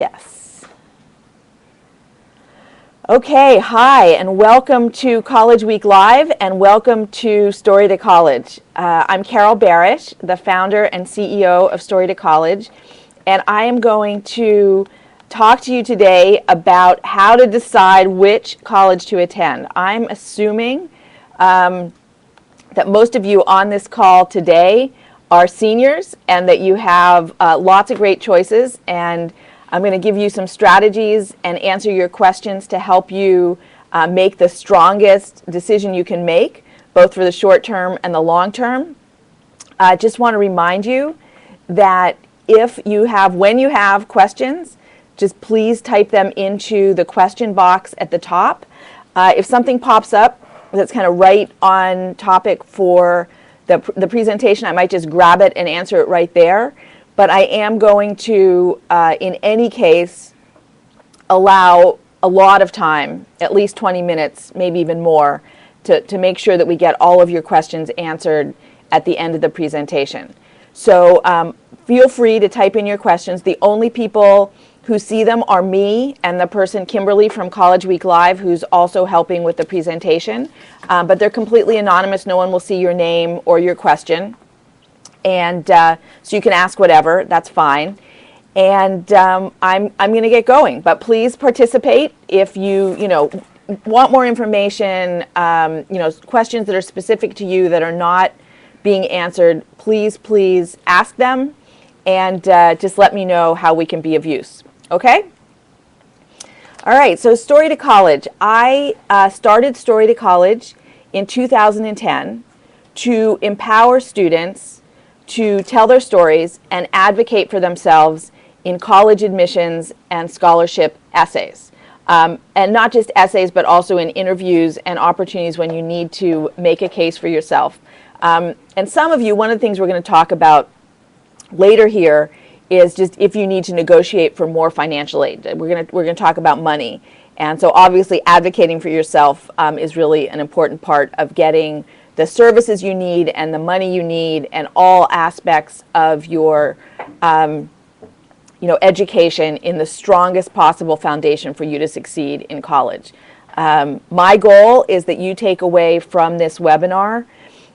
Yes. Okay, hi, and welcome to College Week Live, and welcome to Story to College. I'm Carol Barish, the founder and CEO of Story to College, and I am going to talk to you today about how to decide which college to attend. I'm assuming that most of you on this call today are seniors and that you have lots of great choices, and I'm going to give you some strategies and answer your questions to help you make the strongest decision you can make, both for the short term and the long term. I just want to remind you that when you have questions, just please type them into the question box at the top. If something pops up that's kind of right on topic for the presentation, I might just grab it and answer it right there. But I am going to, in any case, allow a lot of time, at least 20 minutes, maybe even more, to make sure that we get all of your questions answered at the end of the presentation. So feel free to type in your questions. The only people who see them are me and the person, Kimberly, from College Week Live, who's also helping with the presentation. But they're completely anonymous. No one will see your name or your question. And so you can ask whatever, that's fine. And I'm going to get going, but please participate if you want more information, questions that are specific to you that are not being answered. Please ask them, and just let me know how we can be of use. Okay? All right, so Story to College. I started Story to College in 2010 to empower students to tell their stories and advocate for themselves in college admissions and scholarship essays. And not just essays, but also in interviews and opportunities when you need to make a case for yourself. And some of you, one of the things we're going to talk about later here is just if you need to negotiate for more financial aid. We're going to talk about money. And so obviously advocating for yourself is really an important part of getting the services you need and the money you need and all aspects of your education in the strongest possible foundation for you to succeed in college. My goal is that you take away from this webinar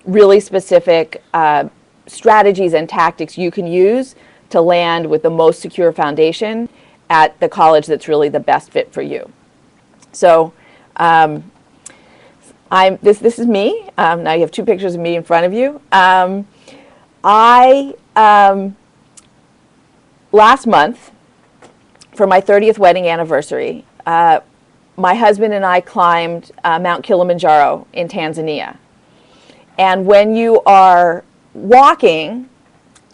really specific strategies and tactics you can use to land with the most secure foundation at the college that's really the best fit for you. So this is me. Now you have two pictures of me in front of you. Last month, for my 30th wedding anniversary, my husband and I climbed Mount Kilimanjaro in Tanzania. And when you are walking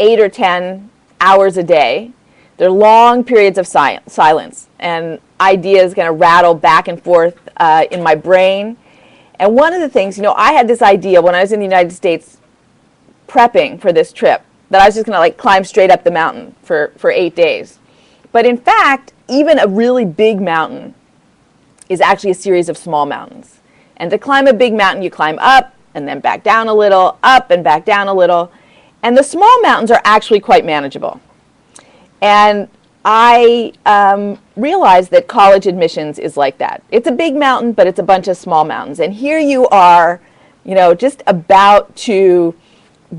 8 or 10 hours a day, there are long periods of silence, and ideas kind of rattle back and forth in my brain. And one of the things, I had this idea when I was in the United States prepping for this trip that I was just going to climb straight up the mountain for 8 days. But in fact, even a really big mountain is actually a series of small mountains. And to climb a big mountain, you climb up and then back down a little, up and back down a little. And the small mountains are actually quite manageable. And I realized that college admissions is like that. It's a big mountain, but it's a bunch of small mountains. And here you are, just about to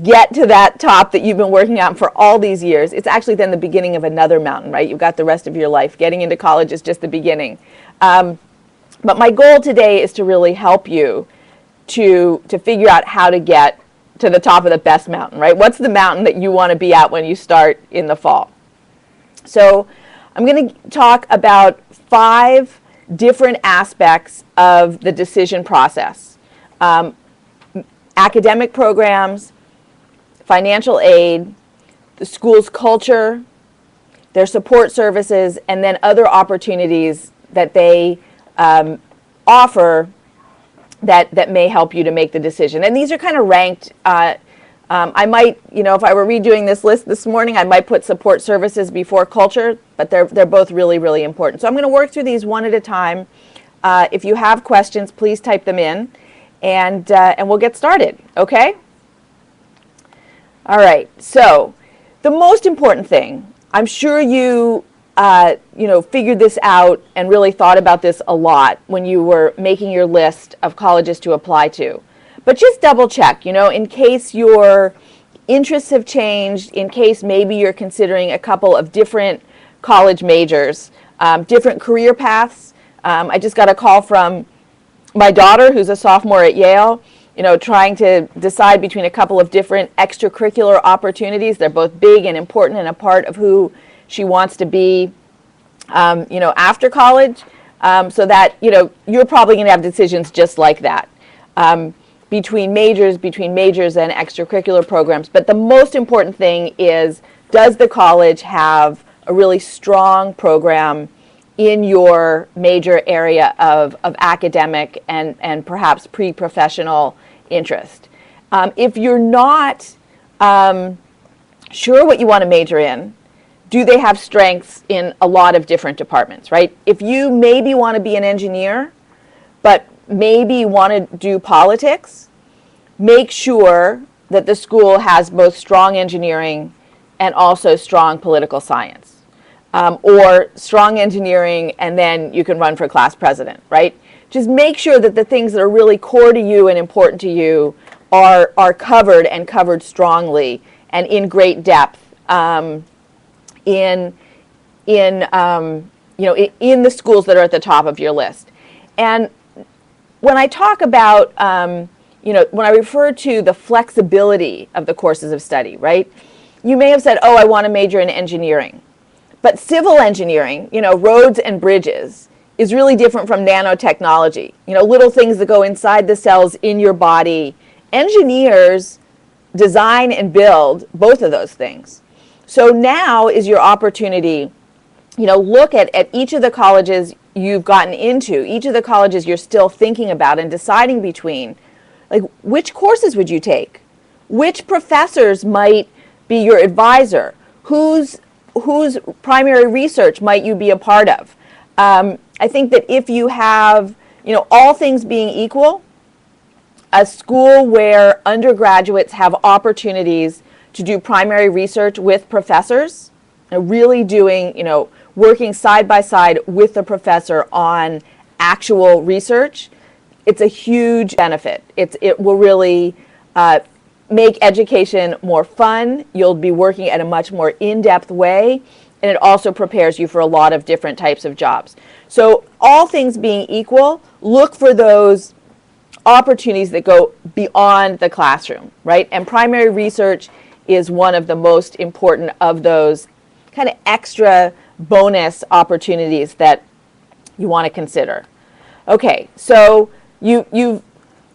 get to that top that you've been working on for all these years. It's actually then the beginning of another mountain, right? You've got the rest of your life. Getting into college is just the beginning. But my goal today is to really help you to figure out how to get to the top of the best mountain, right? What's the mountain that you want to be at when you start in the fall? So I'm going to talk about 5 different aspects of the decision process. Academic programs, financial aid, the school's culture, their support services, and then other opportunities that they offer that may help you to make the decision. And these are kind of ranked. I might, if I were redoing this list this morning, I might put support services before culture, but they're both really, really important. So I'm going to work through these one at a time. If you have questions, please type them in, and we'll get started, okay? All right, so the most important thing, I'm sure you figured this out and really thought about this a lot when you were making your list of colleges to apply to. But just double check, in case your interests have changed, in case maybe you're considering a couple of different college majors, different career paths. I just got a call from my daughter, who's a sophomore at Yale, trying to decide between a couple of different extracurricular opportunities. They're both big and important and a part of who she wants to be, after college. So that, you're probably going to have decisions just like that. Between majors and extracurricular programs. But the most important thing is, does the college have a really strong program in your major area of academic and perhaps pre-professional interest? If you're not sure what you want to major in, do they have strengths in a lot of different departments, right? If you maybe want to be an engineer, but maybe you want to do politics, make sure that the school has both strong engineering and also strong political science. Or strong engineering and then you can run for class president, right? Just make sure that the things that are really core to you and important to you are covered and covered strongly and in great depth in the schools that are at the top of your list. And when I talk about, when I refer to the flexibility of the courses of study, right? You may have said, oh, I want to major in engineering. But civil engineering, roads and bridges, is really different from nanotechnology. Little things that go inside the cells in your body. Engineers design and build both of those things. So now is your opportunity, look at each of the colleges you've gotten into, each of the colleges you're still thinking about and deciding between. Like, which courses would you take? Which professors might be your advisor? Whose primary research might you be a part of? I think that if you have, all things being equal, a school where undergraduates have opportunities to do primary research with professors, really doing, working side by side with the professor on actual research, it's a huge benefit. It will really make education more fun. You'll be working at a much more in-depth way, and it also prepares you for a lot of different types of jobs. So all things being equal, look for those opportunities that go beyond the classroom, right? And primary research is one of the most important of those kind of extra bonus opportunities that you want to consider. Okay, so you've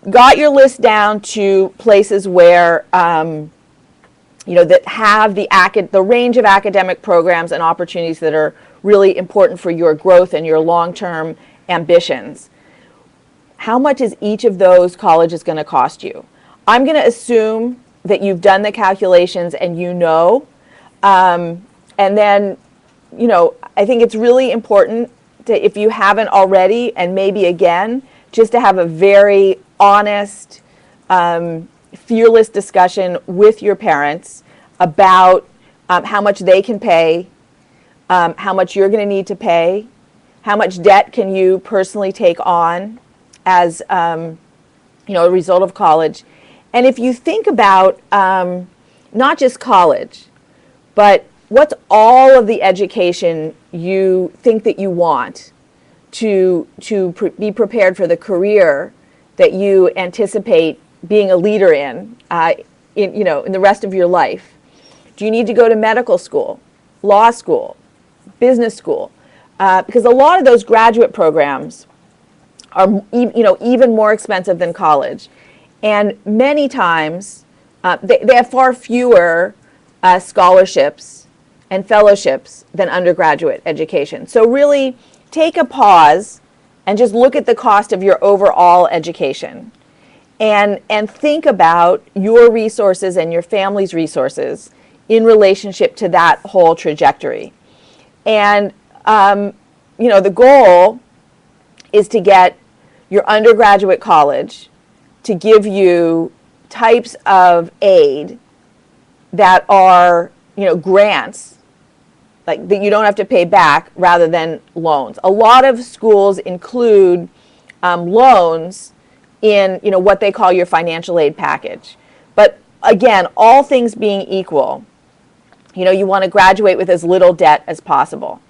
got your list down to places where that have the range of academic programs and opportunities that are really important for your growth and your long-term ambitions. How much is each of those colleges going to cost you? I'm going to assume that you've done the calculations and and then, I think it's really important to, if you haven't already, and maybe again, just to have a very honest, fearless discussion with your parents about how much they can pay, how much you're going to need to pay, how much debt can you personally take on as a result of college. And if you think about not just college, but what's all of the education you think that you want to be prepared for the career that you anticipate being a leader in the rest of your life. Do you need to go to medical school, law school, business school? Because a lot of those graduate programs are even more expensive than college. And many times they have far fewer scholarships and fellowships than undergraduate education. So really take a pause and just look at the cost of your overall education and think about your resources and your family's resources in relationship to that whole trajectory. And the goal is to get your undergraduate college to give you types of aid that are grants like that you don't have to pay back rather than loans. A lot of schools include loans in what they call your financial aid package. But again, all things being equal, you want to graduate with as little debt as possible,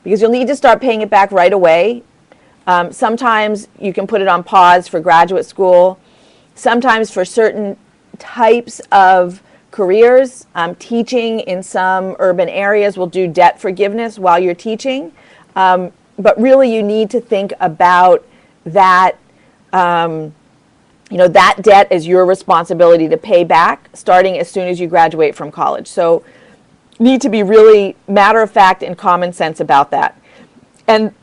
because you'll need to start paying it back right away. Sometimes you can put it on pause for graduate school. Sometimes for certain types of careers, teaching in some urban areas will do debt forgiveness while you're teaching. But really you need to think about that, that debt as your responsibility to pay back starting as soon as you graduate from college. So need to be really matter of fact and common sense about that. And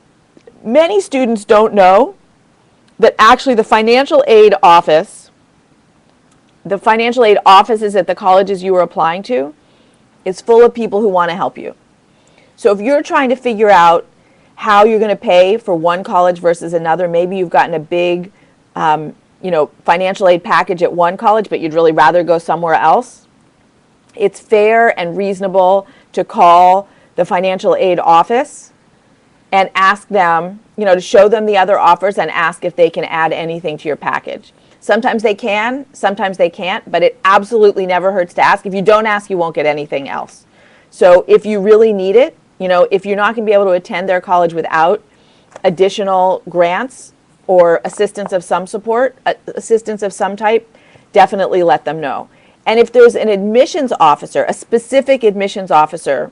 many students don't know that actually the financial aid offices at the colleges you are applying to is full of people who want to help you. So if you're trying to figure out how you're going to pay for one college versus another, maybe you've gotten a big financial aid package at one college, but you'd really rather go somewhere else, it's fair and reasonable to call the financial aid office and ask them, to show them the other offers and ask if they can add anything to your package. Sometimes they can, sometimes they can't, but it absolutely never hurts to ask. If you don't ask, you won't get anything else. So if you really need it, if you're not going to be able to attend their college without additional grants or assistance of some type, definitely let them know. And if there's an admissions officer, a specific admissions officer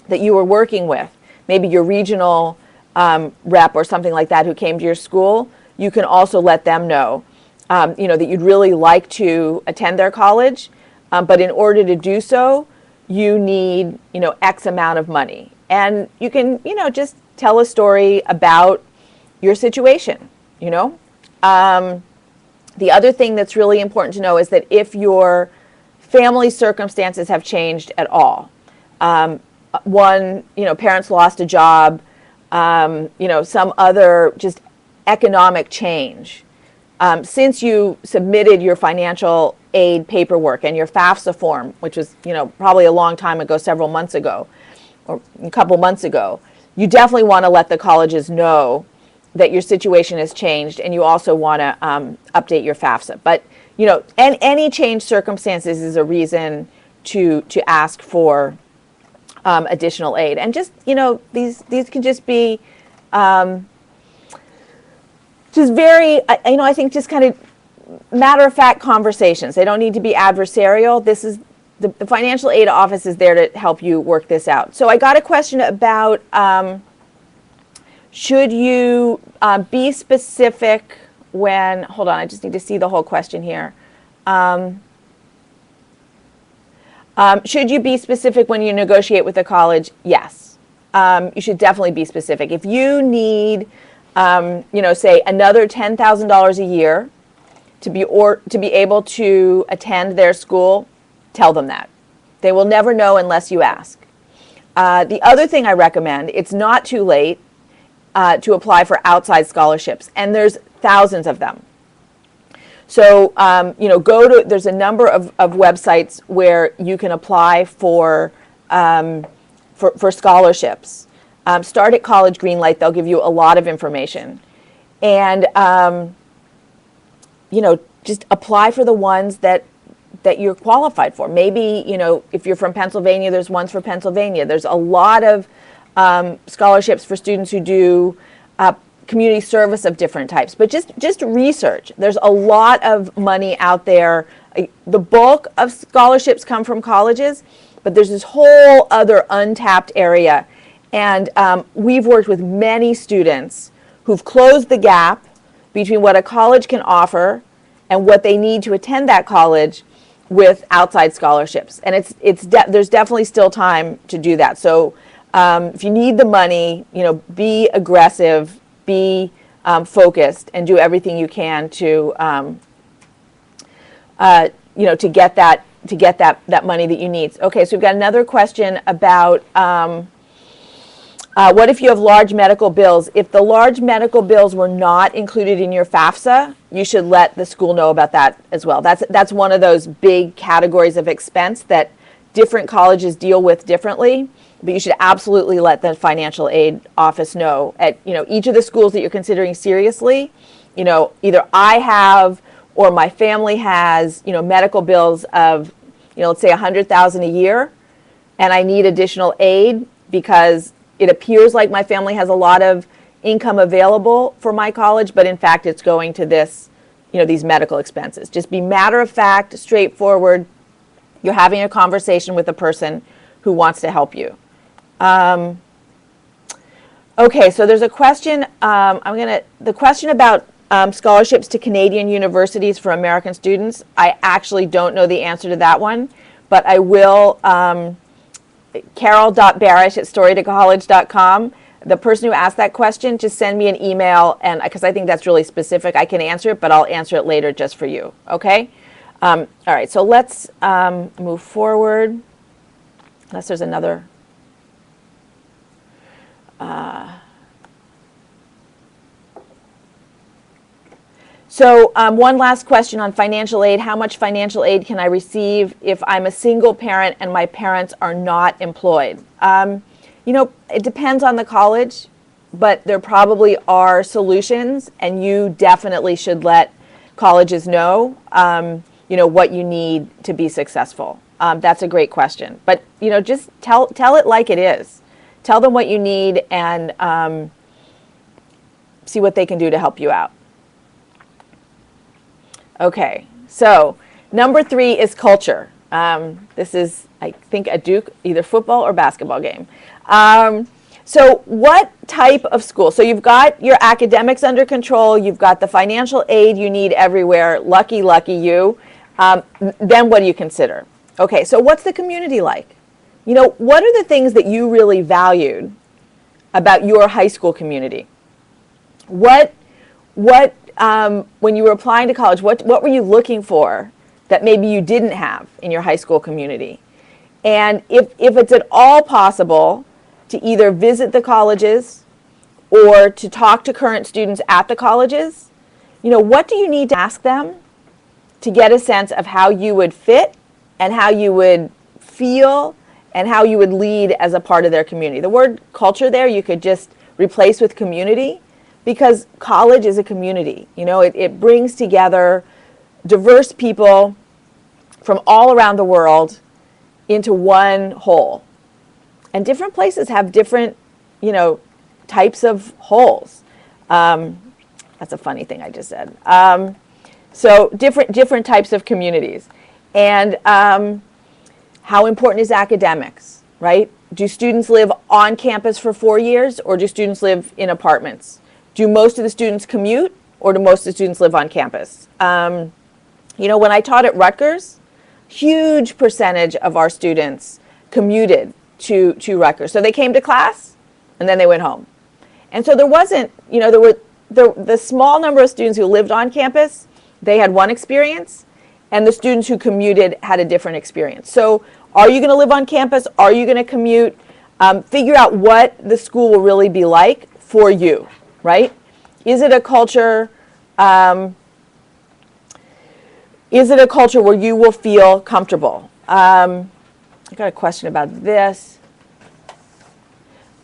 that you were working with, maybe your regional rep or something like that who came to your school, you can also let them know, that you'd really like to attend their college, but in order to do so, you need, X amount of money. And you can, just tell a story about your situation, The other thing that's really important to know is that if your family circumstances have changed at all, parents lost a job, some other just economic change, since you submitted your financial aid paperwork and your FAFSA form, which was, probably a long time ago, several months ago, or a couple months ago, you definitely want to let the colleges know that your situation has changed, and you also want to update your FAFSA. But, and any changed circumstances is a reason to ask for additional aid. And just, these can just be just very, I think just kind of matter-of-fact conversations. They don't need to be adversarial. This is the financial aid office is there to help you work this out. So I got a question about should you be specific when, hold on, I just need to see the whole question here. Should you be specific when you negotiate with a college? Yes. You should definitely be specific. If you need, say another $10,000 a year to be able to attend their school, tell them that. They will never know unless you ask. The other thing I recommend, it's not too late to apply for outside scholarships, and there's thousands of them. So, there's a number of websites where you can apply for scholarships. Start at College Greenlight, they'll give you a lot of information. And, just apply for the ones that you're qualified for. Maybe, if you're from Pennsylvania, there's ones for Pennsylvania. There's a lot of scholarships for students who do community service of different types. But just research. There's a lot of money out there. The bulk of scholarships come from colleges, but there's this whole other untapped area. And we've worked with many students who've closed the gap between what a college can offer and what they need to attend that college with outside scholarships. And there's definitely still time to do that. So if you need the money, be aggressive, be focused, and do everything you can to get that money that you need. Okay, so we've got another question about what if you have large medical bills? If the large medical bills were not included in your FAFSA, you should let the school know about that as well. That's one of those big categories of expense that different colleges deal with differently. but you should absolutely let the financial aid office know at each of the schools that you're considering seriously. Either I have or my family has medical bills of let's say $100,000 a year, and I need additional aid because it appears like my family has a lot of income available for my college, but in fact it's going to these medical expenses. Just be matter of fact, straightforward. You're having a conversation with a person who wants to help you. Okay, so there's a question. The question about scholarships to Canadian universities for American students. I actually don't know the answer to that one, but I will. Carol.barish@storytocollege.com. The person who asked that question, just send me an email, and because I think that's really specific, I can answer it, but I'll answer it later just for you. Okay. All right. So let's move forward. Unless there's another. So one last question on financial aid. How much financial aid can I receive if I'm a single parent and my parents are not employed? It depends on the college, but there probably are solutions, and you definitely should let colleges know, what you need to be successful. That's a great question. But, just tell it like it is. Tell them what you need and see what they can do to help you out. Okay, so number 3 is culture. This is, I think, a Duke, either football or basketball game. So what type of school? So you've got your academics under control. You've got the financial aid you need everywhere. Lucky, lucky you. Then what do you consider? Okay, so what's the community like? What are the things that you really valued about your high school community? When you were applying to college, what were you looking for that maybe you didn't have in your high school community? And if it's at all possible to either visit the colleges or to talk to current students at the colleges, what do you need to ask them to get a sense of how you would fit and how you would feel and how you would lead as a part of their community? The word culture there you could just replace with community, because college is a community. It brings together diverse people from all around the world into one whole. And different places have different, types of wholes. That's a funny thing I just said. So different types of communities. And how important is academics, right? Do students live on campus for 4 years, or do students live in apartments? Do most of the students commute, or do most of the students live on campus? When I taught at Rutgers, huge percentage of our students commuted to Rutgers. So they came to class, and then they went home. And so there wasn't, the small number of students who lived on campus, they had one experience, and the students who commuted had a different experience. So are you going to live on campus? Are you going to commute? Figure out what the school will really be like for you. Right? Is it a culture? Is it a culture where you will feel comfortable? I got a question about this.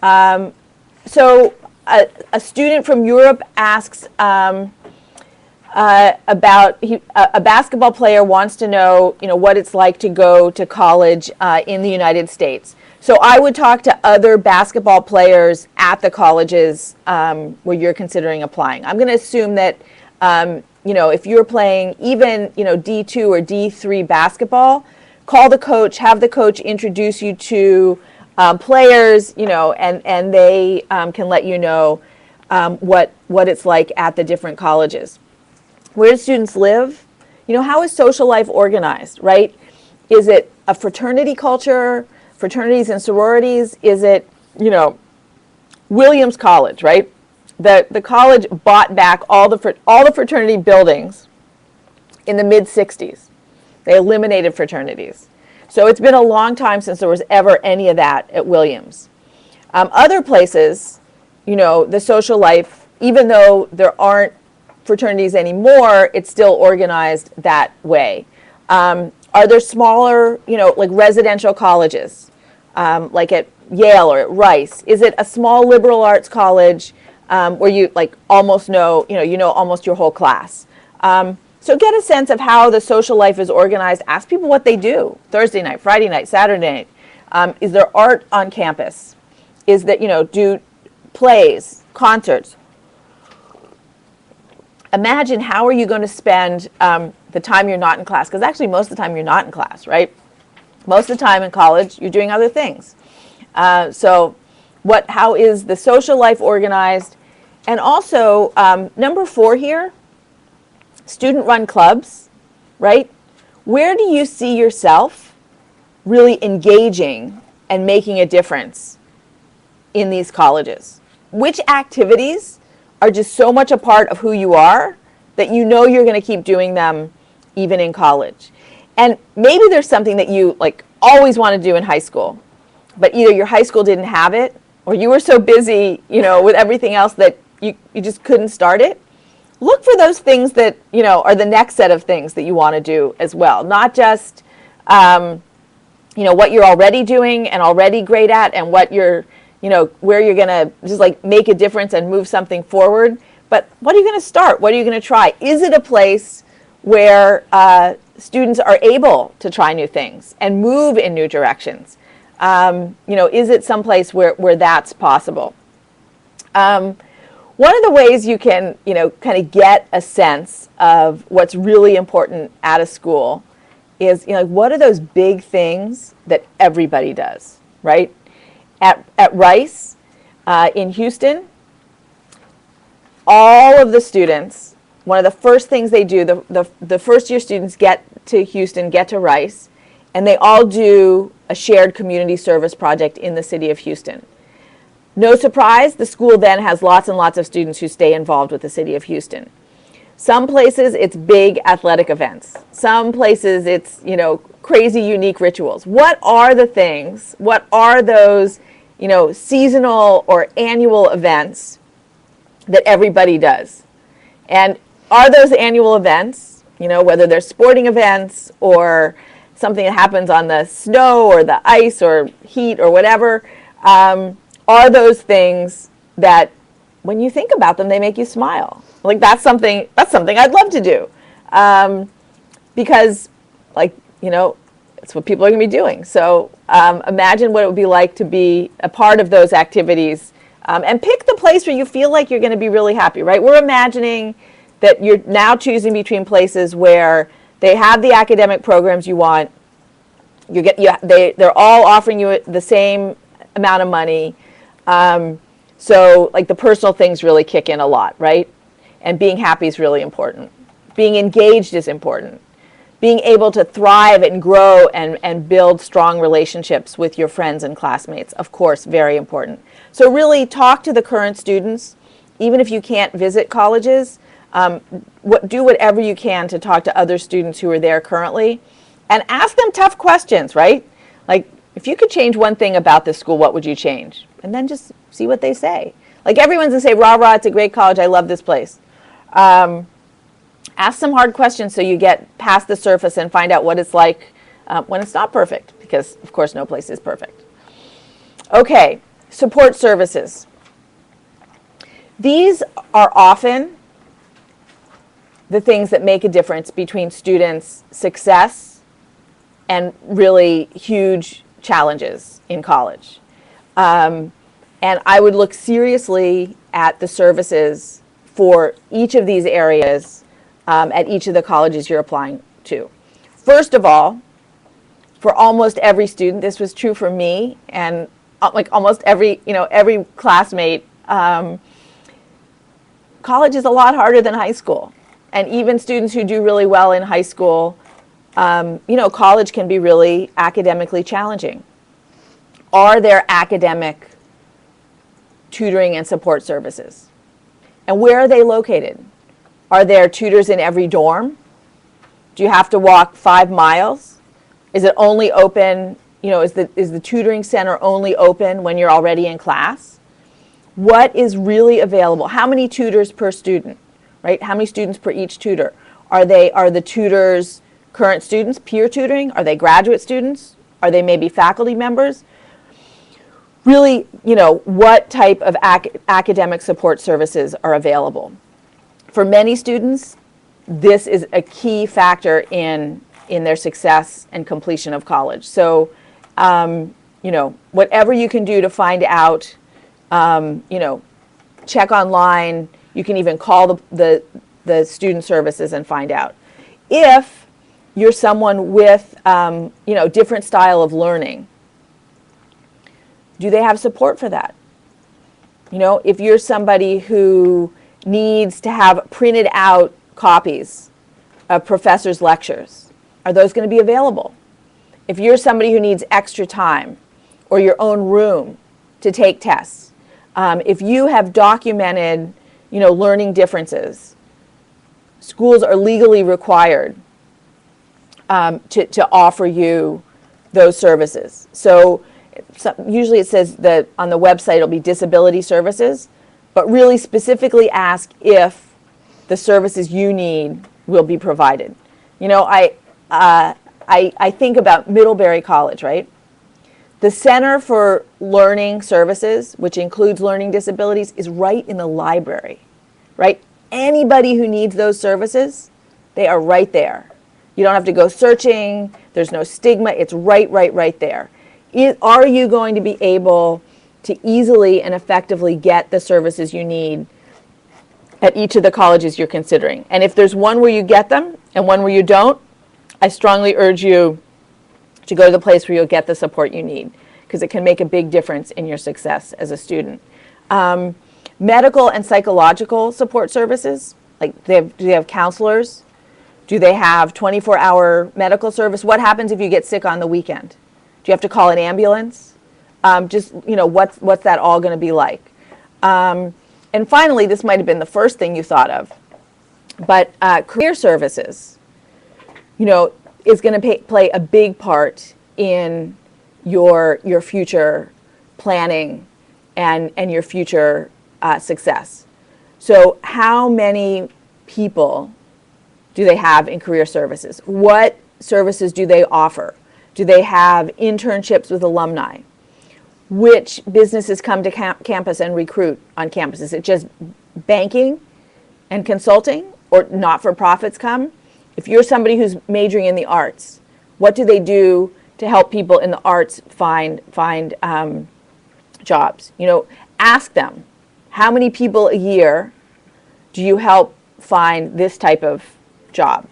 So a student from Europe asks about a basketball player wants to know, what it's like to go to college in the United States. So I would talk to other basketball players at the colleges where you're considering applying. I'm going to assume that, if you're playing even, D2 or D3 basketball, call the coach, have the coach introduce you to players, and they can let you know what it's like at the different colleges. Where do students live? How is social life organized, right? Is it a fraternity culture? Fraternities and sororities? Is it, Williams College, right? The college bought back all the fraternity buildings in the mid-'60s. They eliminated fraternities. So it's been a long time since there was ever any of that at Williams. Other places, the social life, even though there aren't fraternities anymore, it's still organized that way. Are there smaller, like residential colleges? Like at Yale or at Rice? Is it a small liberal arts college where you like almost know, you know almost your whole class? So get a sense of how the social life is organized. Ask people what they do. Thursday night, Friday night, Saturday night. Is there art on campus? Is that, do plays, concerts? Imagine how are you going to spend the time you're not in class? Because actually most of the time you're not in class, right? Most of the time in college you're doing other things. So how is the social life organized? And also, number 4 here, student-run clubs, right? Where do you see yourself really engaging and making a difference in these colleges? Which activities are just so much a part of who you are that you know you're going to keep doing them even in college? And maybe there's something that you like always want to do in high school, but either your high school didn't have it or you were so busy, with everything else that you just couldn't start it. Look for those things that, are the next set of things that you want to do as well. Not just, what you're already doing and already great at and what you're, where you're going to just like make a difference and move something forward. But what are you going to start? What are you going to try? Is it a place where students are able to try new things and move in new directions? Is it someplace where that's possible? One of the ways you can, kind of get a sense of what's really important at a school is, what are those big things that everybody does, right? At Rice in Houston, all of the students, one of the first things they do, the first year students get to Houston, get to Rice, and they all do a shared community service project in the city of Houston. No surprise, the school then has lots and lots of students who stay involved with the city of Houston. Some places it's big athletic events. Some places it's, crazy unique rituals. What are the things, what are those, seasonal or annual events that everybody does? And are those annual events, whether they're sporting events or something that happens on the snow or the ice or heat or whatever, are those things that when you think about them, they make you smile? Like that's something I'd love to do. Because it's what people are going to be doing. So imagine what it would be like to be a part of those activities, and pick the place where you feel like you're going to be really happy, right? We're imagining that you're now choosing between places where they have the academic programs you want. They're all offering you the same amount of money. So like the personal things really kick in a lot, right? And being happy is really important. Being engaged is important. Being able to thrive and grow and build strong relationships with your friends and classmates, of course, very important. So really talk to the current students, even if you can't visit colleges. Do whatever you can to talk to other students who are there currently and ask them tough questions, right? Like, if you could change one thing about this school, what would you change? And then just see what they say. Like everyone's going to say, rah, rah, it's a great college, I love this place. Ask some hard questions so you get past the surface and find out what it's like when it's not perfect, because of course no place is perfect. Okay, support services. These are often the things that make a difference between students' success and really huge challenges in college. And I would look seriously at the services for each of these areas at each of the colleges you're applying to. First of all, for almost every student, this was true for me and like almost every classmate, college is a lot harder than high school. And even students who do really well in high school, college can be really academically challenging. Are there academic tutoring and support services? And where are they located? Are there tutors in every dorm? Do you have to walk 5 miles? Is it only open, is the tutoring center only open when you're already in class? What is really available? How many tutors per student, right? How many students per each tutor? Are the tutors current students, peer tutoring? Are they graduate students? Are they maybe faculty members? really, what type of academic support services are available. For many students, this is a key factor in their success and completion of college. So, whatever you can do to find out, check online. You can even call the student services and find out. If you're someone with, different style of learning, do they have support for that? If you're somebody who needs to have printed out copies of professors' lectures, are those going to be available? If you're somebody who needs extra time or your own room to take tests, if you have documented, learning differences, schools are legally required to offer you those services. So usually it says that on the website it'll be disability services, but really specifically ask if the services you need will be provided. I think about Middlebury College, right? The Center for Learning Services, which includes learning disabilities, is right in the library, right? Anybody who needs those services, they are right there. You don't have to go searching. There's no stigma. It's right there. Are you going to be able to easily and effectively get the services you need at each of the colleges you're considering? And if there's one where you get them and one where you don't, I strongly urge you to go to the place where you'll get the support you need, because it can make a big difference in your success as a student. Medical and psychological support services, like do they have counselors? Do they have 24-hour medical service? What happens if you get sick on the weekend? Do you have to call an ambulance? What's that all going to be like? And finally, this might have been the first thing you thought of, but career services, is going to play a big part in your future planning and your future success. So how many people do they have in career services? What services do they offer? Do they have internships with alumni? Which businesses come to campus and recruit on campus? Is it just banking and consulting, or not-for-profits come? If you're somebody who's majoring in the arts, what do they do to help people in the arts find jobs? Ask them, how many people a year do you help find this type of job?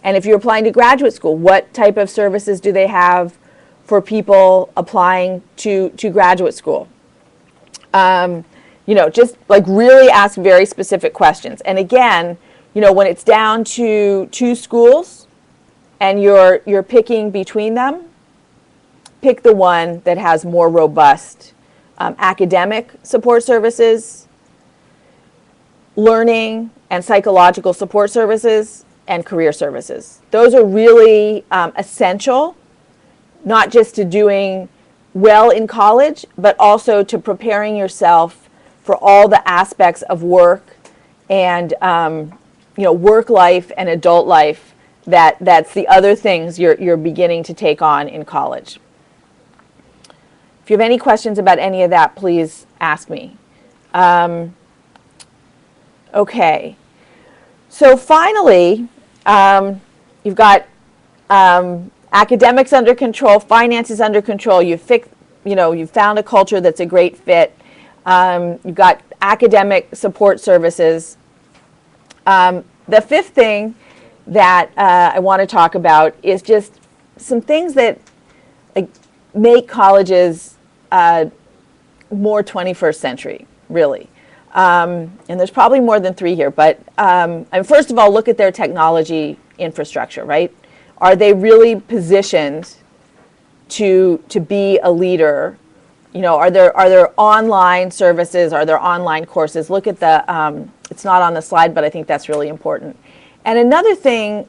And if you're applying to graduate school, what type of services do they have for people applying to graduate school? Just like really ask very specific questions. And again, when it's down to two schools and you're picking between them, pick the one that has more robust academic support services, learning and psychological support services, and career services. Those are really essential, not just to doing well in college, but also to preparing yourself for all the aspects of work and work life and adult life that's the other things you're beginning to take on in college. If you have any questions about any of that, please ask me. Okay. So finally, you've got academics under control, finances under control. You've found a culture that's a great fit. You've got academic support services. The fifth thing that I want to talk about is just some things that make colleges more 21st century, really. And there's probably more than three here, but first of all, look at their technology infrastructure, right? Are they really positioned to be a leader? Are there online services? Are there online courses? Look at the, it's not on the slide, but I think that's really important. And another thing,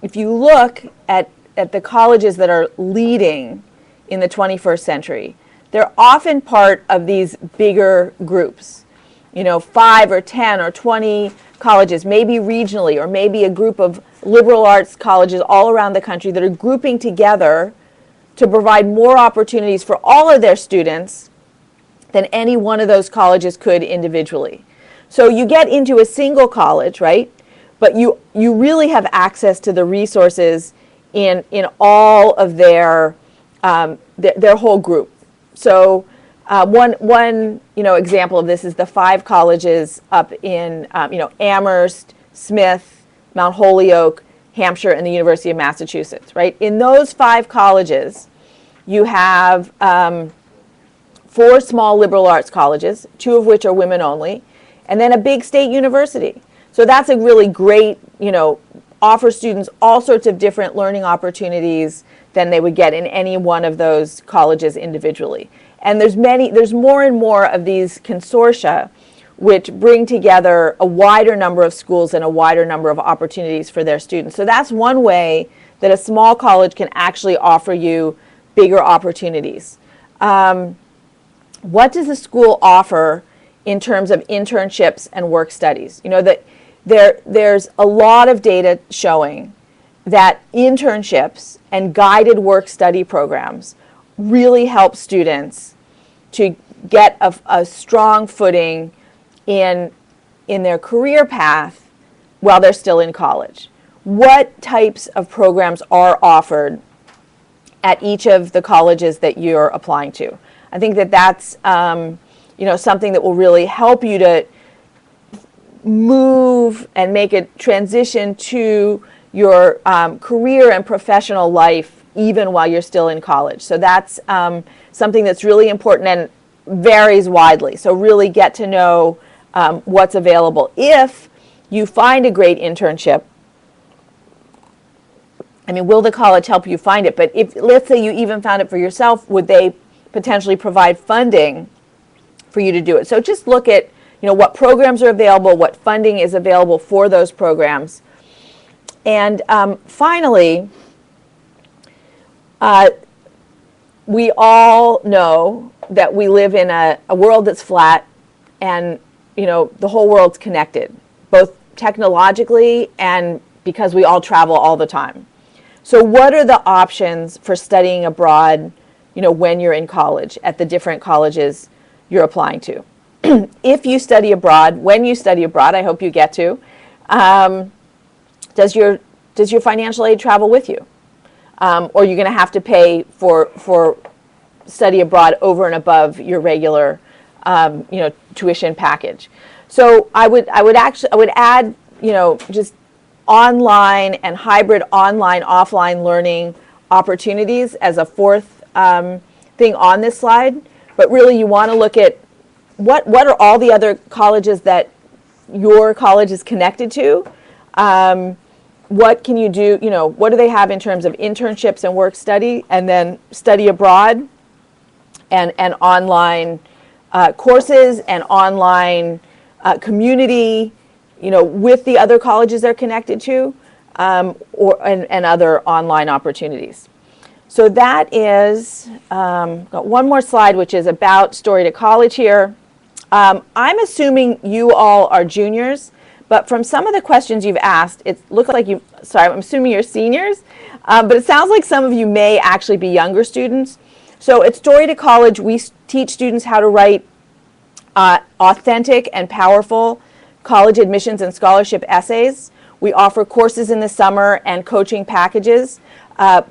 if you look at the colleges that are leading in the 21st century, they're often part of these bigger groups. 5 or 10 or 20 colleges, maybe regionally, or maybe a group of liberal arts colleges all around the country that are grouping together to provide more opportunities for all of their students than any one of those colleges could individually. So you get into a single college, right? But you really have access to the resources in all of their whole group. So one example of this is the 5 colleges up in Amherst, Smith, Mount Holyoke, Hampshire, and the University of Massachusetts, right? In those 5 colleges, you have 4 small liberal arts colleges, 2 of which are women only, and then a big state university. So that's a really great, offers students all sorts of different learning opportunities than they would get in any one of those colleges individually. And there's more and more of these consortia which bring together a wider number of schools and a wider number of opportunities for their students. So that's one way that a small college can actually offer you bigger opportunities. What does the school offer in terms of internships and work studies? That there's a lot of data showing that internships and guided work study programs really help students to get a strong footing in their career path while they're still in college. What types of programs are offered at each of the colleges that you're applying to? I think that's something that will really help you to move and make a transition to your career and professional life even while you're still in college. So that's something that's really important and varies widely. So really get to know what's available. If you find a great internship, will the college help you find it? But if, let's say you even found it for yourself, would they potentially provide funding for you to do it? So just look at what programs are available, what funding is available for those programs. And finally, we all know that we live in a world that's flat, and the whole world's connected, both technologically and because we all travel all the time. So what are the options for studying abroad, when you're in college at the different colleges you're applying to? If you study abroad, when you study abroad, I hope you get to, does your financial aid travel with you? Or are you going to have to pay for study abroad over and above your regular tuition package? So I would add just online and hybrid online offline learning opportunities as a fourth thing on this slide. But really you want to look at what are all the other colleges that your college is connected to. What can you do, what do they have in terms of internships and work study, and then study abroad and online courses and online community, with the other colleges they're connected to, and other online opportunities. So that is, got one more slide, which is about Story to College here. I'm assuming you all are juniors, but from some of the questions you've asked, it looks like I'm assuming you're seniors, but it sounds like some of you may actually be younger students. So at Story to College, we teach students how to write authentic and powerful college admissions and scholarship essays. We offer courses in the summer and coaching packages.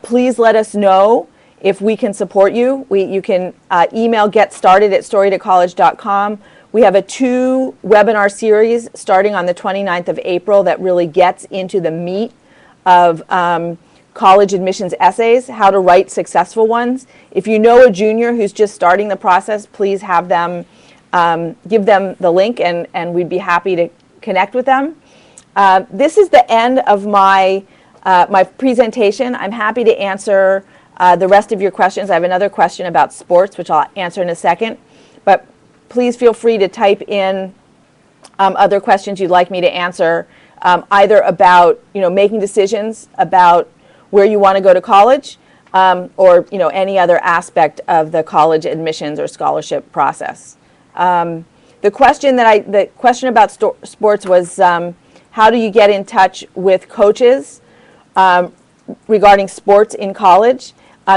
Please let us know if we can support you. You can email getstarted@storytocollege.com. We have a 2-webinar series starting on the 29th of April that really gets into the meat of college admissions essays, how to write successful ones. If you know a junior who's just starting the process, please have them, give them the link, and we'd be happy to connect with them. This is the end of my presentation. I'm happy to answer the rest of your questions. I have another question about sports, which I'll answer in a second. But please feel free to type in other questions you'd like me to answer, either about making decisions about where you want to go to college, or any other aspect of the college admissions or scholarship process. The question about sports was, how do you get in touch with coaches regarding sports in college?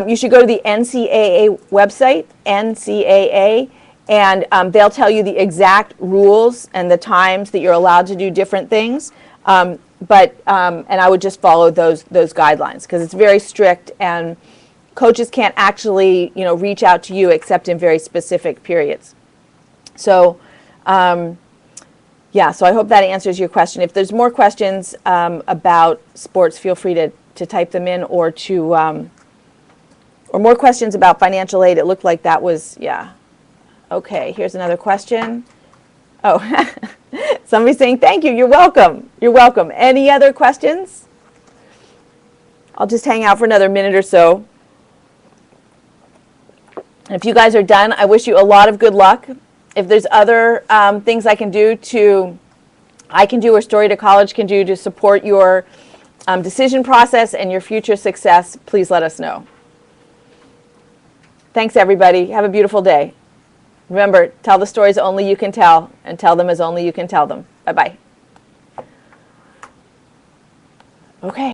You should go to the NCAA website, NCAA, and they'll tell you the exact rules and the times that you're allowed to do different things. And I would just follow those guidelines, because it's very strict, and coaches can't actually, reach out to you except in very specific periods. So, so I hope that answers your question. If there's more questions about sports, feel free to type them in, or more questions about financial aid. It looked like that was, yeah. Okay, here's another question. Oh, somebody's saying thank you. You're welcome. You're welcome. Any other questions? I'll just hang out for another minute or so. And if you guys are done, I wish you a lot of good luck. If there's other things I can do, or Story to College can do to support your decision process and your future success, please let us know. Thanks, everybody. Have a beautiful day. Remember, tell the stories only you can tell, and tell them as only you can tell them. Bye-bye. Okay.